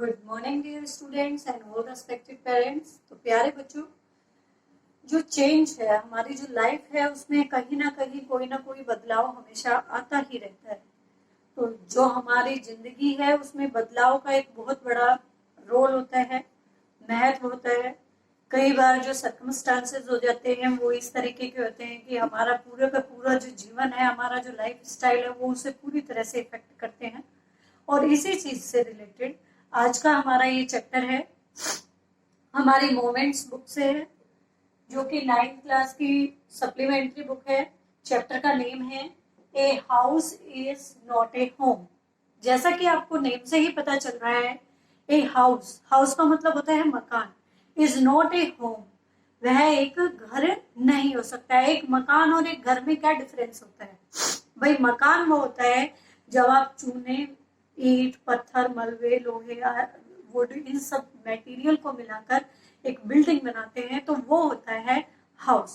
Good morning dear students and all respected parents. तो प्यारे बच्चों, जो चेंज है हमारी जो लाइफ है उसमें कहीं ना कोई बदलाव हमेशा आता ही रहता है। तो जो हमारी जिंदगी है उसमें बदलाव का एक बहुत बड़ा रोल होता है, महत्व होता है। कई बार जो सर्कमस्टांसेस हो जाते हैं वो इस तरीके के होते हैं कि हमारा पूरा का पूरा जो जीवन है, हमारा जो लाइफ स्टाइल है वो उसे पूरी तरह से इफेक्ट करते हैं। और इसी चीज से रिलेटेड आज का हमारा ये चैप्टर है, हमारी मोमेंट्स बुक से है, जो कि 9th क्लास की सप्लीमेंट्री बुक है। चैप्टर का नेम है a house is not a home. जैसा कि आपको नेम से ही पता चल रहा है, ए हाउस, हाउस का मतलब होता है मकान, इज नॉट ए होम, वह एक घर नहीं हो सकता है। एक मकान और एक घर में क्या डिफरेंस होता है? भाई मकान वो होता है जब आप चूने, ईंट, पत्थर, मलबे, लोहे, वुड, इन सब मटेरियल को मिलाकर एक बिल्डिंग बनाते हैं तो वो होता है हाउस।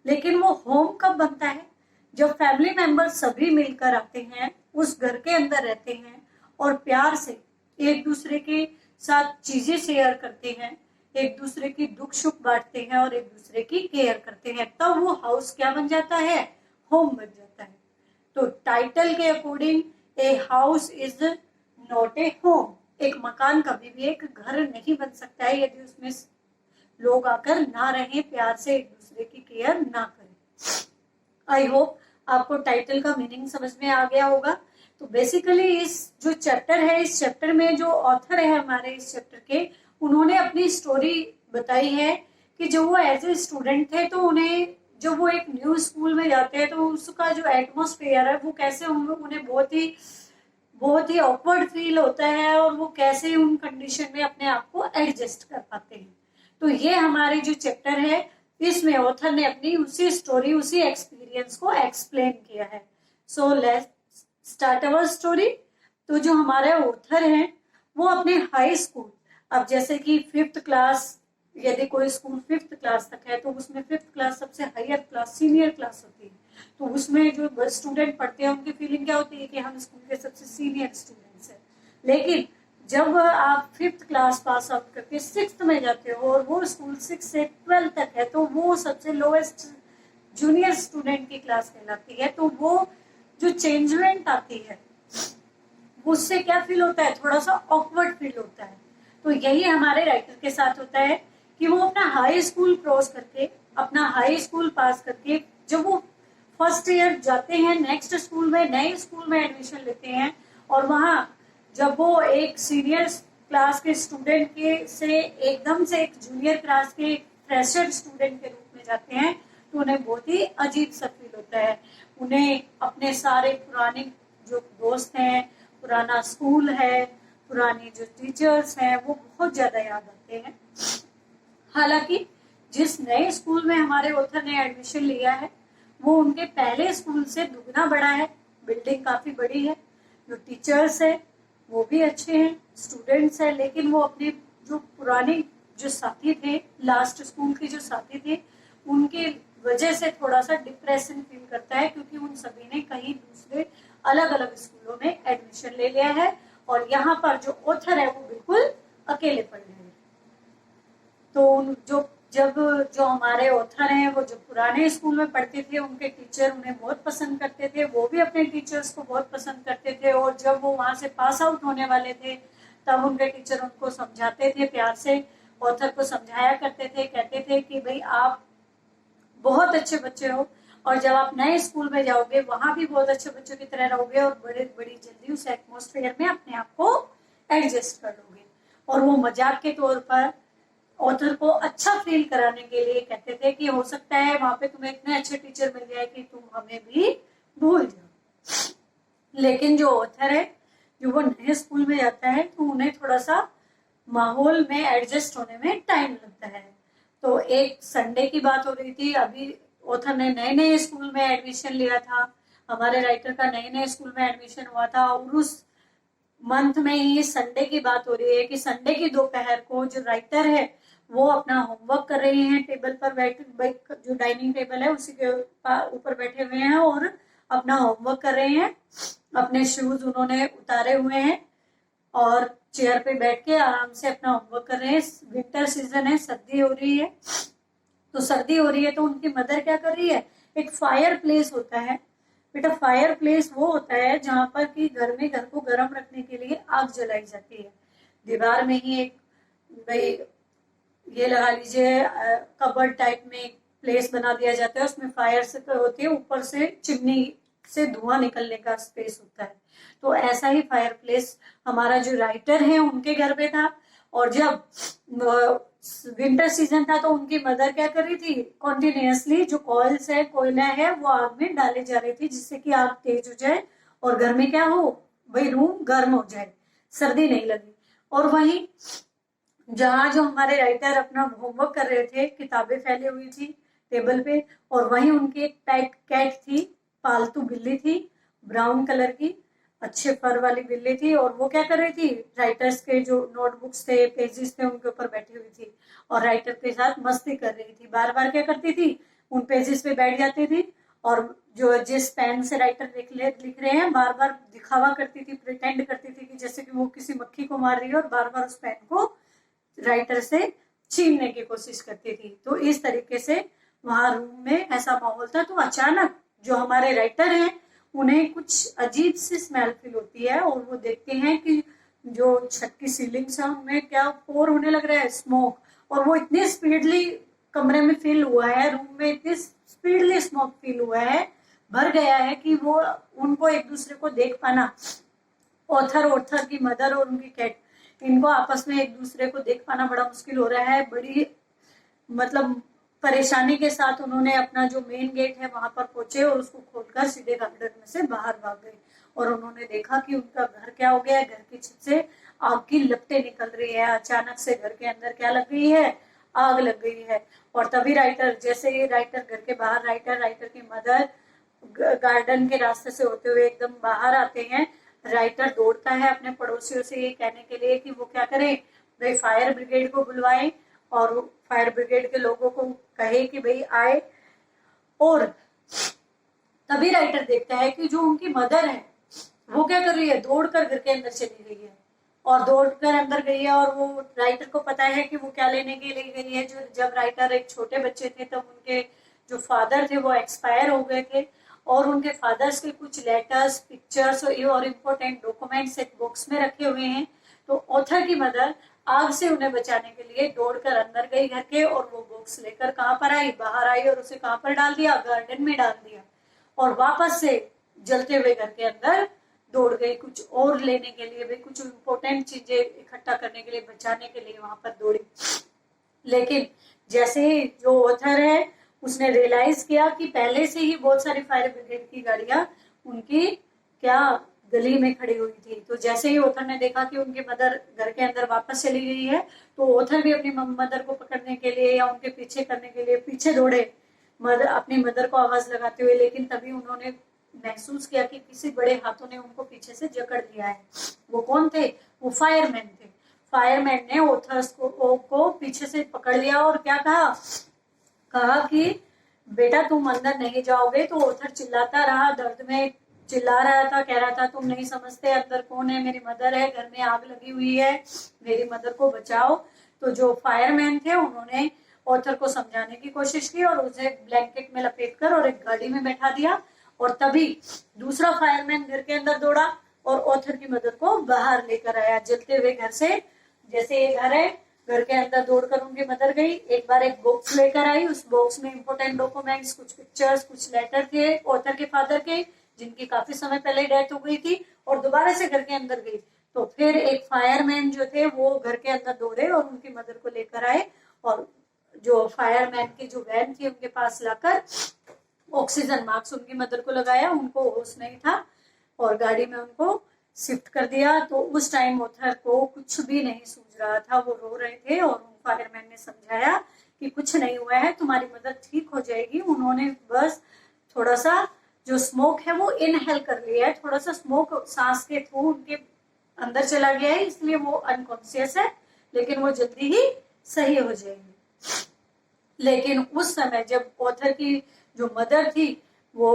लेकिन वो होम कब बनता है? जब फैमिली मेंबर सभी मिलकर आते हैं, उस घर के अंदर रहते हैं और प्यार से एक दूसरे के साथ चीजें शेयर करते हैं, एक दूसरे की दुख सुख बांटते हैं और एक दूसरे की केयर करते हैं, तब वो हाउस क्या बन जाता है? होम बन जाता है। तो टाइटल के according a house is not a home, एक मकान कभी भी एक घर नहीं बन सकता है यदि उसमें लोग आकर ना रहें, प्यार से एक दूसरे की केयर ना करें। आई होप आपको टाइटल का मीनिंग समझ में आ गया होगा। तो बेसिकली इस जो चैप्टर है, इस चैप्टर में जो ऑथर है हमारे इस चैप्टर के, उन्होंने अपनी स्टोरी बताई है कि जो वो एज ए स्टूडेंट थे तो उन्हें, जब वो एक न्यू स्कूल में जाते हैं तो उसका जो एटमोस्फेयर है वो कैसे उन्हें बहुत ही ऑकवर्ड फील होता है और वो कैसे उन कंडीशन में अपने आप को एडजस्ट कर पाते हैं। तो ये हमारे जो चैप्टर है इसमें ऑथर ने अपनी उसी स्टोरी, उसी एक्सपीरियंस को एक्सप्लेन किया है। So let's start our story. तो जो हमारे ऑथर हैं वो अपने हाई स्कूल, अब जैसे कि 5th क्लास, यदि कोई स्कूल 5th क्लास तक है तो उसमें 5th क्लास सबसे हायर क्लास, सीनियर क्लास होती है। तो उसमें जो स्टूडेंट पढ़ते हैं उनकी फीलिंग क्या होती है कि हम स्कूल के सबसे सीनियर स्टूडेंट्स हैं। लेकिन जब आप 5th क्लास पास आउट करके 6th में जाते हो और वो स्कूल 6 से 12 तक है तो वो सबसे लोएस्ट जूनियर स्टूडेंट की क्लास कहलाती है। तो वो जो चेंजमेंट आती है उससे क्या फील होता है? थोड़ा सा ऑकवर्ड फील होता है। तो यही हमारे राइटर के साथ होता है कि वो अपना हाई स्कूल क्रॉस करके, अपना हाई स्कूल पास करके जब वो फर्स्ट ईयर जाते हैं, नेक्स्ट स्कूल में, नए स्कूल में एडमिशन लेते हैं और वहां जब वो एक सीनियर क्लास के स्टूडेंट के से एकदम से एक जूनियर क्लास के फ्रेशर स्टूडेंट के रूप में जाते हैं तो उन्हें बहुत ही अजीब सा फील होता है। उन्हें अपने सारे पुराने जो दोस्त हैं, पुराना स्कूल है, पुराने जो टीचर्स हैं वो बहुत ज्यादा याद आते हैं। हालांकि जिस नए स्कूल में हमारे ऑथर ने एडमिशन लिया है वो उनके पहले स्कूल से दुगना बड़ा है, बिल्डिंग काफी बड़ी है, जो टीचर्स है वो भी अच्छे हैं, स्टूडेंट्स है, लेकिन वो अपने जो पुराने जो साथी थे, लास्ट स्कूल के जो साथी थे, उनके वजह से थोड़ा सा डिप्रेशन फील करता है क्योंकि उन सभी ने कहीं दूसरे अलग अलग स्कूलों में एडमिशन ले लिया है और यहाँ पर जो ऑथर है वो बिल्कुल अकेले पड़ गए हैं। तो जो हमारे ऑथर हैं वो जो पुराने स्कूल में पढ़ते थे उनके टीचर उन्हें बहुत पसंद करते थे, वो भी अपने टीचर्स को बहुत पसंद करते थे और जब वो वहां से पास आउट होने वाले थे तब उनके टीचर उनको समझाते थे, प्यार से ऑथर को समझाया करते थे, कहते थे कि भाई आप बहुत अच्छे बच्चे हो और जब आप नए स्कूल में जाओगे वहां भी बहुत अच्छे बच्चों की तरह रहोगे और बड़ी जल्दी उस एटमोस्फेयर में अपने आप को एडजस्ट कर लोगे। और वो मजाक के तौर पर ऑथर को अच्छा फील कराने के लिए कहते थे कि हो सकता है वहां पे तुम्हें इतने अच्छे टीचर मिल जाए कि तुम हमें भी भूल जाओ। लेकिन जो ऑथर है, जो वो नए स्कूल में जाता है तो उन्हें थोड़ा सा माहौल में एडजस्ट होने में टाइम लगता है। तो एक संडे की बात हो रही थी, अभी ऑथर ने नए नए स्कूल में एडमिशन लिया था, हमारे राइटर का नए नए स्कूल में एडमिशन हुआ था और उस मंथ में ही संडे की बात हो रही है कि संडे की दोपहर को जो राइटर है वो अपना होमवर्क कर रहे हैं, टेबल पर बैठ जो डाइनिंग टेबल है उसी के ऊपर बैठे हुए हैं और अपना होमवर्क कर रहे हैं। अपने शूज उन्होंने उतारे हुए हैं और चेयर पे बैठ के आराम से अपना होमवर्क कर रहे हैं। विंटर सीजन है, सर्दी हो रही है, तो सर्दी हो रही है तो उनकी मदर क्या कर रही है, एक फायर प्लेस होता है बेटा, फायर प्लेस वो होता है जहां पर कि घर में घर को गर्म रखने के लिए आग जलाई जाती है। दीवार में ही एक भाई ये लगा लीजिए कबर्ड टाइप में एक प्लेस बना दिया जाता है, उसमें फायर से होती है, ऊपर से चिमनी से धुआं निकलने का स्पेस होता है। तो ऐसा ही फायर प्लेस हमारा जो राइटर है उनके घर पे था। और जब विंटर सीजन था तो उनकी मदर क्या कर रही थी, कॉन्टिन्यूसली जो कॉइल्स है, कोयला है, वो आग में डाले जा रही थी जिससे कि आग तेज हो जाए और घर में क्या हो, वही रूम गर्म हो जाए, सर्दी नहीं लगी। और वहीं जहाँ जो हमारे राइटर अपना होमवर्क कर रहे थे, किताबें फैली हुई थी टेबल पे, और वहीं उनकी एक पेट कैट थी, पालतू बिल्ली थी, ब्राउन कलर की, अच्छे फर वाली बिल्ली थी, और वो क्या कर रही थी, राइटर्स के जो नोटबुक्स थे, पेजेस थे, उनके ऊपर बैठी हुई थी और राइटर के साथ मस्ती कर रही थी। बार बार क्या करती थी, उन पेजेस पे बैठ जाती थी और जो जिस पेन से राइटर लिख रहे हैं बार बार दिखावा करती थी, प्रिटेंड करती थी कि जैसे कि वो किसी मक्खी को मार रही है, और बार बार उस पेन को राइटर से छीनने की कोशिश करती थी। तो इस तरीके से वहां रूम में ऐसा माहौल था। तो अचानक जो हमारे राइटर हैं उन्हें कुछ अजीब सी स्मेल फील होती है और वो देखते हैं कि जो छत की सीलिंग है उनमें क्या पोर होने लग रहा है, स्मोक, और वो इतनी स्पीडली कमरे में फील हुआ है, रूम में इतनी स्पीडली स्मोक फील हुआ है, भर गया है कि वो उनको एक दूसरे को देख पाना, ऑथर की मदर और उनकी कैट, इनको आपस में एक दूसरे को देख पाना बड़ा मुश्किल हो रहा है। बड़ी मतलब परेशानी के साथ उन्होंने अपना जो मेन गेट है वहां पर पहुंचे और उसको खोलकर सीधे गार्डन में से बाहर भाग गए और उन्होंने देखा कि उनका घर क्या हो गया है, घर की छत से आग की लपटें निकल रही है, अचानक से घर के अंदर क्या लग गई है, आग लग गई है। और तभी राइटर, जैसे ही राइटर घर के बाहर, राइटर की मदर गार्डन के रास्ते से होते हुए एकदम बाहर आते हैं, राइटर दौड़ता है अपने पड़ोसियों से ये कहने के लिए कि वो क्या करें, भाई फायर ब्रिगेड को बुलवाएं और फायर ब्रिगेड के लोगों को कहे कि भाई आए। और तभी राइटर देखता है कि जो उनकी मदर है वो क्या कर रही है, दौड़कर घर के अंदर चली गई है और दौड़कर अंदर गई है। और वो राइटर को पता है कि वो क्या लेने के लिए गई है। जो जब राइटर एक छोटे बच्चे थे तब उनके जो फादर थे वो एक्सपायर हो गए थे और उनके फादर्स के कुछ लेटर्स, पिक्चर्स और इम्पोर्टेंट डॉक्यूमेंट्स एक बॉक्स में रखे हुए हैं। तो ऑथर की मदर आग से उन्हें बचाने के लिए दौड़कर अंदर गई घर के और वो बॉक्स लेकर कहां पर आई, बाहर आई और उसे कहां पर डाल दिया, गार्डन में डाल दिया और वापस से जलते हुए घर के अंदर दौड़ गई कुछ और लेने के लिए, भी कुछ इम्पोर्टेंट चीजें इकट्ठा करने के लिए, बचाने के लिए वहां पर दौड़ी। लेकिन जैसे ही जो ऑथर है उसने रियलाइज किया कि पहले से ही बहुत सारी फायर ब्रिगेड की गाड़ियां उनकी क्या गली में खड़ी हुई थी। तो जैसे ही ऑथर ने देखा कि उनकी मदर घर के अंदर वापस चली गई है तो ऑथर भी अपनी मदर को पकड़ने के लिए या उनके पीछे करने के लिए पीछे दौड़े, अपनी मदर को आवाज लगाते हुए। लेकिन तभी उन्होंने महसूस किया कि किसी बड़े हाथों ने उनको पीछे से जकड़ लिया है। वो कौन थे, वो फायरमैन थे। फायरमैन ने ऑथर्स को पीछे से पकड़ लिया और क्या कहा कि बेटा तुम अंदर नहीं जाओगे। तो ऑथर चिल्लाता रहा, दर्द में चिल्ला रहा था, कह रहा था तुम नहीं समझते अंदर कौन है, मेरी मदर है, घर में आग लगी हुई है, मेरी मदर को बचाओ। तो जो फायरमैन थे उन्होंने ऑथर को समझाने की कोशिश की और उसे ब्लैंकेट में लपेटकर और एक गाड़ी में बैठा दिया। और तभी दूसरा फायरमैन घर के अंदर दौड़ा और ऑथर की मदर को बाहर लेकर आया जलते हुए घर से। जैसे ये घर है, घर के अंदर दौड़कर उनकी मदर गई, एक बार एक बॉक्स लेकर आई, उस बॉक्स में इंपोर्टेंट डॉक्यूमेंट्स, कुछ पिक्चर्स, कुछ लेटर थे ऑथर के फादर के जिनकी काफी समय पहले डेथ हो गई थी, और दोबारा से घर के अंदर गई। तो फिर एक फायरमैन जो थे वो घर के अंदर दौड़े और उनकी मदर को लेकर आए और जो फायरमैन की जो वैन थी उनके पास लाकर ऑक्सीजन मास्क उनकी मदर को लगाया, उनको होश नहीं था और गाड़ी में उनको शिफ्ट कर दिया। तो उस टाइम ऑथर को कुछ भी नहीं सूझ रहा था, वो रो रहे थे और फायरमैन ने समझाया कि कुछ नहीं हुआ है, तुम्हारी मदर ठीक हो जाएगी। उन्होंने बस थोड़ा सा जो स्मोक है वो इनहेल कर लिया है, थोड़ा सा स्मोक सांस के थ्रू उनके अंदर चला गया है, इसलिए वो अनकॉन्शियस है, लेकिन वो जल्दी ही सही हो जाएंगे। लेकिन उस समय जब ऑथर की जो मदर थी वो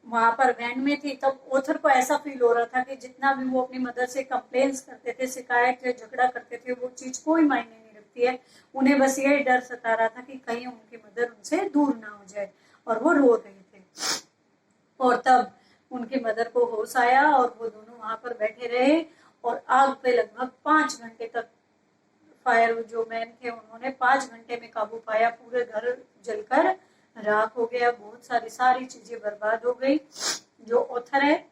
वहां पर वैन में थी, तब ओथर को ऐसा फील हो रहा था कि जितना भी वो अपनी मदर से कंप्लेन्स करते थे, शिकायत या झगड़ा करते थे, वो चीज कोई मायने नहीं रखती है। उन्हें बस यही डर सता रहा था कि कहीं उनकी मदर उनसे दूर ना हो जाए, और वो रो रहे थे। और तब उनकी मदर को होश आया और वो दोनों वहां पर बैठे रहे, और आग पे लगभग 5 घंटे तक फायर जो मैन थे उन्होंने 5 घंटे में काबू पाया। पूरे घर जलकर राख हो गया, बहुत सारी चीजें बर्बाद हो गई। जो ऑथर है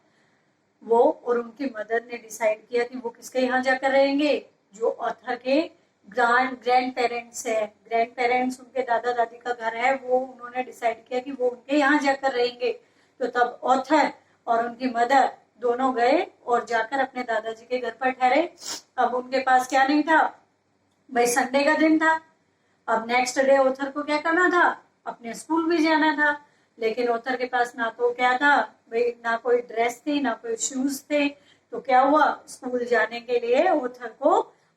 वो और उनकी मदर ने डिसाइड किया कि वो किसके यहाँ जाकर रहेंगे। जो ऑथर के ग्रैंड पेरेंट्स है, ग्रैंड पेरेंट्स उनके दादा दादी का घर है, वो उन्होंने डिसाइड किया कि वो उनके यहाँ जाकर रहेंगे। तो तब ऑथर और उनकी मदर दोनों गए और जाकर अपने दादाजी के घर पर ठहरे। अब उनके पास क्या नहीं था भाई, संडे का दिन था। अब नेक्स्ट डे ऑथर को क्या करना था, अपने स्कूल भी जाना था। लेकिन ऑथर के पास ना तो क्या था भाई, ना कोई ड्रेस थी, ना कोई शूज थे। तो क्या हुआ, स्कूल जाने के लिए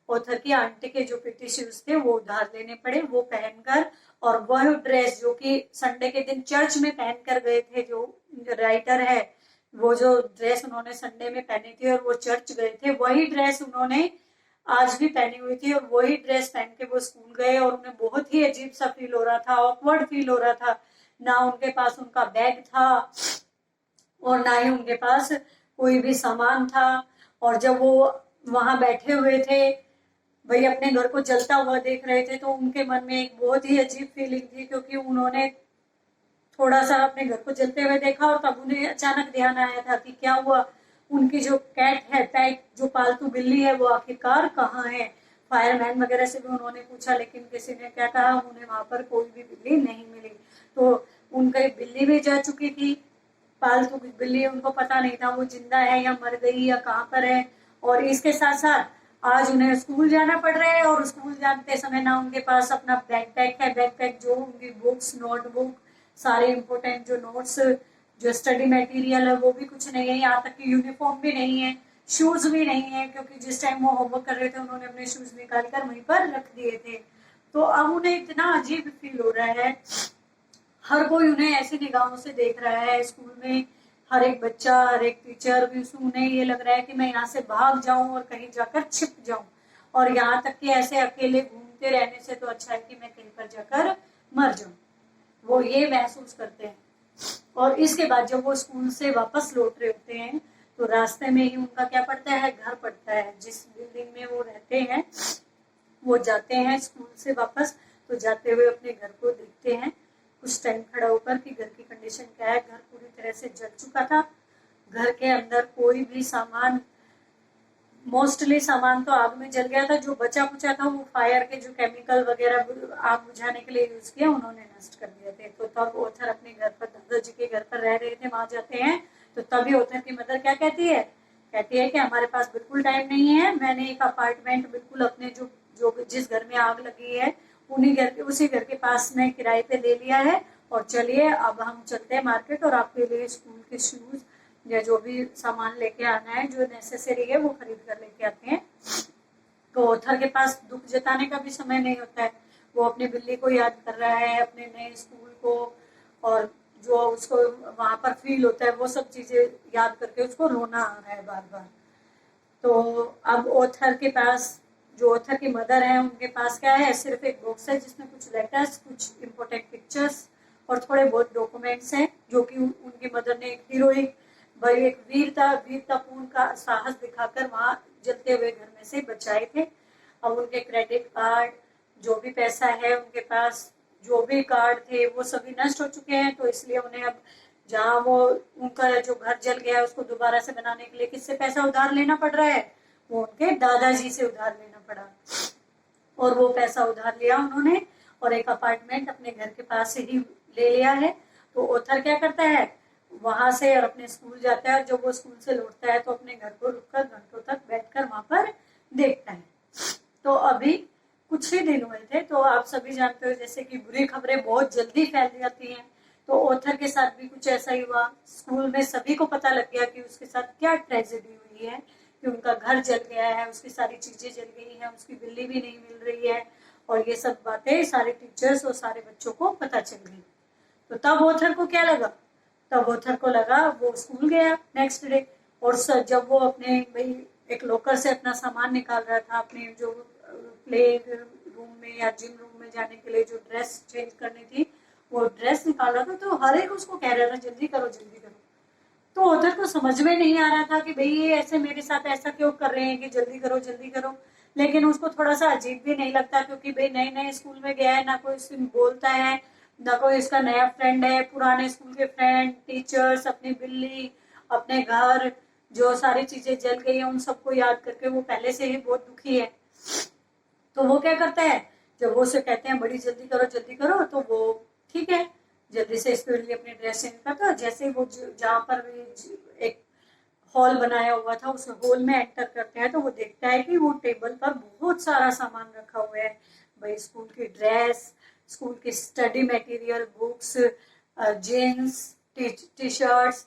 ऑथर की आंटी के जो पिटी शूज थे वो उधार लेने पड़े। वो पहनकर, और वह ड्रेस जो कि संडे के दिन चर्च में पहनकर गए थे, जो राइटर है, वो जो ड्रेस उन्होंने संडे में पहनी थी और वो चर्च गए थे, वही ड्रेस उन्होंने आज भी पहनी हुई थी, और वही ड्रेस पहन के वो स्कूल गए। और उन्हें बहुत ही अजीब सा फील हो रहा था, ऑकवर्ड फील हो रहा था। ना उनके पास उनका बैग था और ना ही उनके पास कोई भी सामान था। और जब वो वहां बैठे हुए थे, भाई अपने घर को जलता हुआ देख रहे थे, तो उनके मन में एक बहुत ही अजीब फीलिंग थी, क्योंकि उन्होंने थोड़ा सा अपने घर को जलते हुए देखा, और तब उन्हें अचानक ध्यान आया था कि क्या हुआ, उनकी जो कैट है, पेट जो पालतू बिल्ली है, वो आखिरकार कहाँ है। फायरमैन वगैरह से भी उन्होंने पूछा, लेकिन किसी ने क्या कहा, उन्हें वहां पर कोई भी बिल्ली नहीं मिली। तो उनकी बिल्ली भी जा चुकी थी, पालतू बिल्ली, उनको पता नहीं था वो जिंदा है या मर गई या कहाँ पर है। और इसके साथ साथ आज उन्हें स्कूल जाना पड़ रहा है, और स्कूल जाते समय ना उनके पास अपना बैकपैक है, बैकपैक जो उनकी बुक्स, नोटबुक, सारे इम्पोर्टेंट जो नोट्स, जो स्टडी मटेरियल है, वो भी कुछ नहीं है। यहाँ तक कि यूनिफॉर्म भी नहीं है, शूज भी नहीं है, क्योंकि जिस टाइम वो होमवर्क कर रहे थे उन्होंने अपने शूज निकाल कर वहीं पर रख दिए थे। तो अब उन्हें इतना अजीब फील हो रहा है, हर कोई उन्हें ऐसी निगाहों से देख रहा है स्कूल में, हर एक बच्चा, हर एक टीचर भी, उन्हें ये लग रहा है कि मैं यहाँ से भाग जाऊं और कहीं जाकर छिप जाऊं। और यहाँ तक कि ऐसे अकेले घूमते रहने से तो अच्छा है कि मैं कहीं पर जाकर मर जाऊं, वो ये महसूस करते हैं। और इसके बाद जब वो स्कूल से वापस लौट रहे होते हैं, तो रास्ते में ही उनका क्या पड़ता है, घर पड़ता है। जिस बिल्डिंग में वो रहते हैं, वो जाते हैं स्कूल से वापस, तो जाते हुए अपने घर को देखते हैं कुछ टाइम खड़ा होकर कि घर की कंडीशन क्या है। घर पूरी तरह से जल चुका था, घर के अंदर कोई भी सामान, मोस्टली सामान तो आग में जल गया था, जो बचा कुचा था वो फायर के जो केमिकल वगैरह आग बुझाने के लिए यूज किया, उन्होंने नष्ट कर दिए थे। तो तब ऑथर अपने घर पर, दादाजी के घर पर रह रहे थे, वहां जाते हैं, तो तभी ऑथर की मदर क्या कहती है, कहती है कि हमारे पास बिल्कुल टाइम नहीं है, मैंने एक अपार्टमेंट बिल्कुल अपने जो जो जिस घर में आग लगी है उन्हीं घर के, उसी घर के पास में किराए पे ले लिया है, और चलिए अब हम चलते हैं मार्केट, और आपके लिए स्कूल के शूज या जो भी सामान लेके आना है जो नेसेसरी है वो खरीद कर लेके आते हैं। तो ऑथर के पास दुख जताने का भी समय नहीं होता है, वो अपनी बिल्ली को याद कर रहा है, अपने नए स्कूल को, और जो उसको वहां पर फील होता है वो सब चीजें याद करके उसको रोना आ रहा है बार बार। तो अब ऑथर के पास, जो ऑथर की मदर है उनके पास क्या है, सिर्फ एक बॉक्स है जिसमें कुछ लेटर्स, कुछ इंपॉर्टेंट पिक्चर्स और थोड़े बहुत डॉक्यूमेंट्स हैं, जो कि उनकी मदर ने एक हीरोइक, भाई एक वीरतापूर्ण का साहस दिखाकर वहां जलते हुए घर में से बचाए थे। अब उनके क्रेडिट कार्ड, जो भी पैसा है उनके पास, जो भी कार्ड थे वो सभी नष्ट हो चुके हैं। तो इसलिए उन्हें अब जहाँ वो उनका जो घर जल गया है उसको दोबारा से बनाने के लिए किससे पैसा उधार लेना पड़ रहा है, वो उनके दादाजी से उधार लेना पड़ा। और वो पैसा उधार लिया उन्होंने, और एक अपार्टमेंट अपने घर के पास से ही ले लिया है। तो ऑथर क्या करता है, वहां से और अपने स्कूल जाता है, जब वो स्कूल से लौटता है तो अपने घर को रुककर घंटों तक बैठकर वहां पर देखता है। तो अभी कुछ ही दिन हुए थे, तो आप सभी जानते हो जैसे कि बुरी खबरें बहुत जल्दी फैल जाती हैं, तो ऑथर के साथ भी कुछ ऐसा ही हुआ। स्कूल में सभी को पता लग गया कि उसके साथ क्या ट्रेजेडी हुई है, कि उनका घर जल गया है, उसकी सारी चीजें जल गई हैं, उसकी बिल्ली भी नहीं मिल रही है, और ये सब बातें सारे टीचर्स और सारे बच्चों को पता चल गई। तो तब ऑथर को क्या लगा, तब ओथर को लगा, वो स्कूल गया नेक्स्ट डे, और जब वो अपने भाई एक लॉकर से अपना सामान निकाल रहा था, अपने जो प्ले रूम में या जिम रूम में जाने के लिए जो ड्रेस चेंज करनी थी वो ड्रेस निकाल रहा था, तो हर एक उसको कह रहा था जल्दी करो जल्दी करो। तो उधर को समझ में नहीं आ रहा था कि भाई ये ऐसे मेरे साथ ऐसा क्यों कर रहे हैं कि जल्दी करो जल्दी करो। लेकिन उसको थोड़ा सा अजीब भी नहीं लगता, क्योंकि भाई नए नए स्कूल में गया है, ना कोई उससे बोलता है, ना कोई इसका नया फ्रेंड है, पुराने स्कूल के फ्रेंड, टीचर्स, अपनी बिल्ली, अपने घर, जो सारी चीजें जल गई है उन सबको याद करके वो पहले से ही बहुत दुखी है। तो वो क्या करता है, जब वो उसे कहते हैं बड़ी जल्दी करो, तो वो ठीक है जल्दी से इसके लिए अपने ड्रेस चेंज करता है। जैसे वो जहाँ पर एक हॉल बनाया हुआ था उस हॉल में एंटर करते हैं, तो वो देखता है कि वो टेबल पर बहुत सारा सामान रखा हुआ है, भाई स्कूल की ड्रेस, स्कूल की study material, books, jeans, T shirts,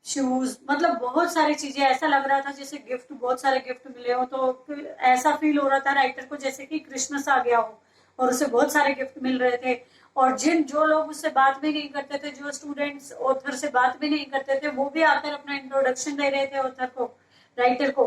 shoes, मतलब बहुत सारी चीजें। ऐसा लग रहा था जैसे गिफ्ट, बहुत सारे गिफ्ट मिले हो, तो ऐसा फील हो रहा था राइटर को जैसे कि क्रिसमस आ गया हो और उसे बहुत सारे गिफ्ट मिल रहे थे। और जो लोग उससे बात भी नहीं करते थे, जो स्टूडेंट्स ऑथर से बात भी नहीं करते थे, वो भी आकर अपना इंट्रोडक्शन दे रहे थे ऑथर को, राइटर को।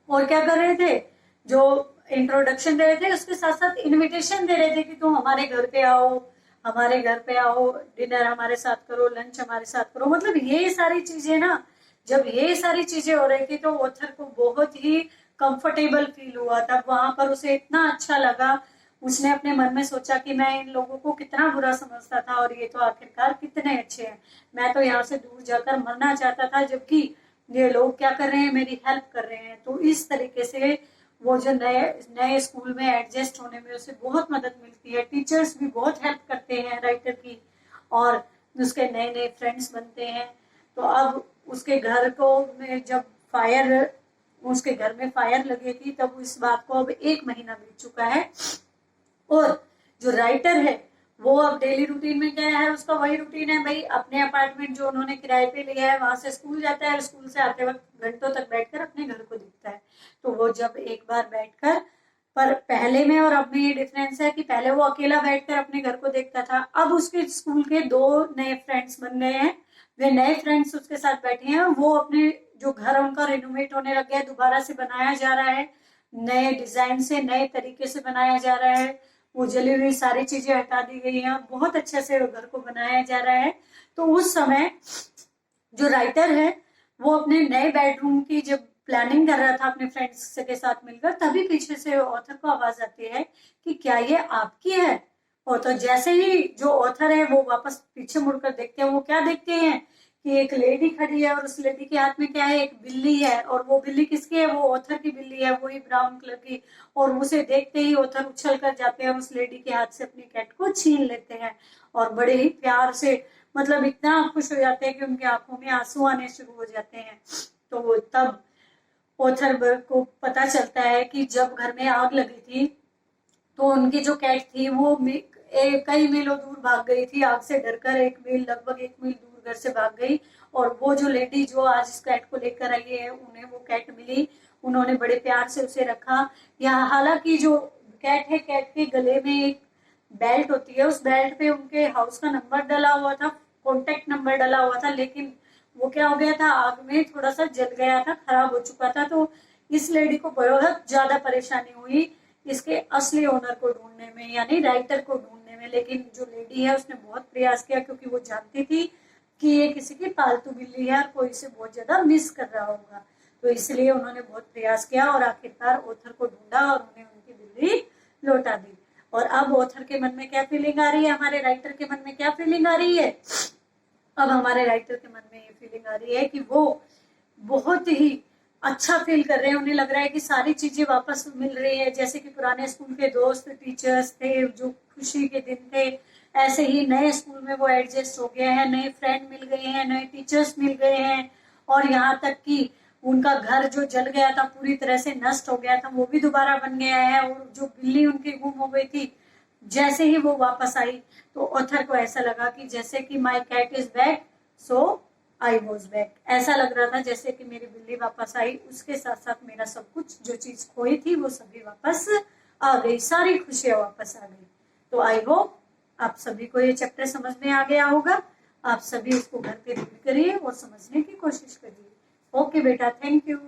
और क्या कर रहे थे, जो इंट्रोडक्शन दे रहे थे उसके साथ साथ इनविटेशन दे रहे थे कि तुम हमारे घर पे आओ, हमारे घर पे आओ, डिनर हमारे साथ करो, लंच हमारे साथ करो। मतलब ये सारी चीजें ना, जब ये सारी चीजें हो रही थी तो ऑथर को बहुत ही कंफर्टेबल फील हुआ। तब वहां पर उसे इतना अच्छा लगा, उसने अपने मन में सोचा कि मैं इन लोगों को कितना बुरा समझता था और ये तो आखिरकार कितने अच्छे हैं। मैं तो यहाँ से दूर जाकर मरना चाहता था, जबकि ये लोग क्या कर रहे हैं, मेरी हेल्प कर रहे हैं। तो इस तरीके से वो जो नए नए स्कूल में एडजस्ट होने में उसे बहुत मदद मिलती है। टीचर्स भी बहुत हेल्प करते हैं राइटर की, और उसके नए नए फ्रेंड्स बनते हैं। तो अब उसके घर को में जब फायर उसके घर में फायर लगेगी, तब इस बात को अब 1 महीना बीत चुका है। और जो राइटर है वो अब डेली रूटीन में क्या है, उसका वही रूटीन है भाई, अपने अपार्टमेंट जो उन्होंने किराए पे लिया है वहां से स्कूल जाता है, स्कूल से आते वक्त घंटों तक बैठकर अपने घर को दिखता है। तो वो जब एक बार बैठकर, पर पहले में और अब में ये डिफरेंस है कि पहले वो अकेला बैठकर अपने घर को देखता था, अब उसके स्कूल के 2 नए फ्रेंड्स बन गए हैं। वे नए फ्रेंड्स उसके साथ बैठे हैं, वो अपने जो घर उनका रिनोवेट होने लग गया है, दोबारा से बनाया जा रहा है, नए डिजाइन से, नए तरीके से बनाया जा रहा है। वो जली हुई सारी चीजें हटा दी गई हैं, बहुत अच्छे से घर को बनाया जा रहा है। तो उस समय जो राइटर है वो अपने नए बेडरूम की जब प्लानिंग कर रहा था अपने फ्रेंड्स के साथ मिलकर, तभी पीछे से ऑथर को आवाज आती है कि क्या ये आपकी है। और तो जैसे ही जो ऑथर है वो वापस पीछे मुड़कर देखते हैं, वो क्या देखते हैं कि एक लेडी खड़ी है और उस लेडी के हाथ में क्या है, एक बिल्ली है। और वो बिल्ली किसकी है, वो ऑथर की बिल्ली है, वही ब्राउन कलर की। और उसे देखते ही ऑथर उछल कर जाते हैं, उस लेडी के हाथ से अपनी कैट को छीन लेते हैं और बड़े ही प्यार से, मतलब इतना खुश हो जाते हैं कि उनकी आंखों में आंसू आने शुरू हो जाते हैं। तो तब ऑथर को पता चलता है कि जब घर में आग लगी थी तो उनकी जो कैट थी वो कई मीलों दूर भाग गई थी, आग से डरकर लगभग 1 मील दूर घर से भाग गई। और वो जो लेडी जो आज इस कैट को लेकर आई है, उन्हें वो कैट मिली, उन्होंने बड़े प्यार से उसे रखा। यहाँ हालांकि जो कैट है, कैट के गले में एक बेल्ट होती है, उस बेल्ट पे उनके हाउस का नंबर डला हुआ था, कॉन्टेक्ट नंबर डला हुआ था, लेकिन वो क्या हो गया था, आग में थोड़ा सा जल गया था, खराब हो चुका था। तो इस लेडी को बहुत ज्यादा परेशानी हुई इसके असली ओनर को ढूंढने में, यानी राइटर को ढूंढने में। लेकिन जो लेडी है उसने बहुत प्रयास किया, क्योंकि वो जानती थी कि ये किसी की पालतू बिल्ली है और कोई इसे बहुत ज्यादा मिस कर रहा होगा। तो इसलिए उन्होंने बहुत प्रयास किया और आखिरकार ऑथर को ढूंढा और उन्हें उनकी बिल्ली लौटा दी। और अब ऑथर के मन में क्या फीलिंग आ रही है, हमारे राइटर के मन में क्या फीलिंग आ रही है, अब हमारे राइटर के मन में ये फीलिंग आ रही है कि वो बहुत ही अच्छा फील कर रहे हैं। उन्हें लग रहा है कि सारी चीजें वापस मिल रही है, जैसे कि पुराने स्कूल के दोस्त, टीचर्स थे, जो खुशी के दिन थे, ऐसे ही नए स्कूल में वो एडजस्ट हो गए हैं, नए फ्रेंड मिल गए हैं, नए टीचर्स मिल गए हैं। और यहाँ तक कि उनका घर जो जल गया था, पूरी तरह से नष्ट हो गया था, वो भी दोबारा बन गया है। और जो बिल्ली उनकी गुम हो गई थी, जैसे ही वो वापस आई तो ऑथर को ऐसा लगा कि जैसे कि my cat is back so I was back. ऐसा लग रहा था जैसे कि मेरी बिल्ली वापस आई, उसके साथ साथ मेरा सब कुछ, जो चीज खोई थी वो सभी वापस आ गई, सारी खुशियां वापस आ गई। तो आई होप आप सभी को ये चैप्टर समझ में आ गया होगा। आप सभी उसको घर पे रीड करिए और समझने की कोशिश करिए। ओके बेटा, थैंक यू।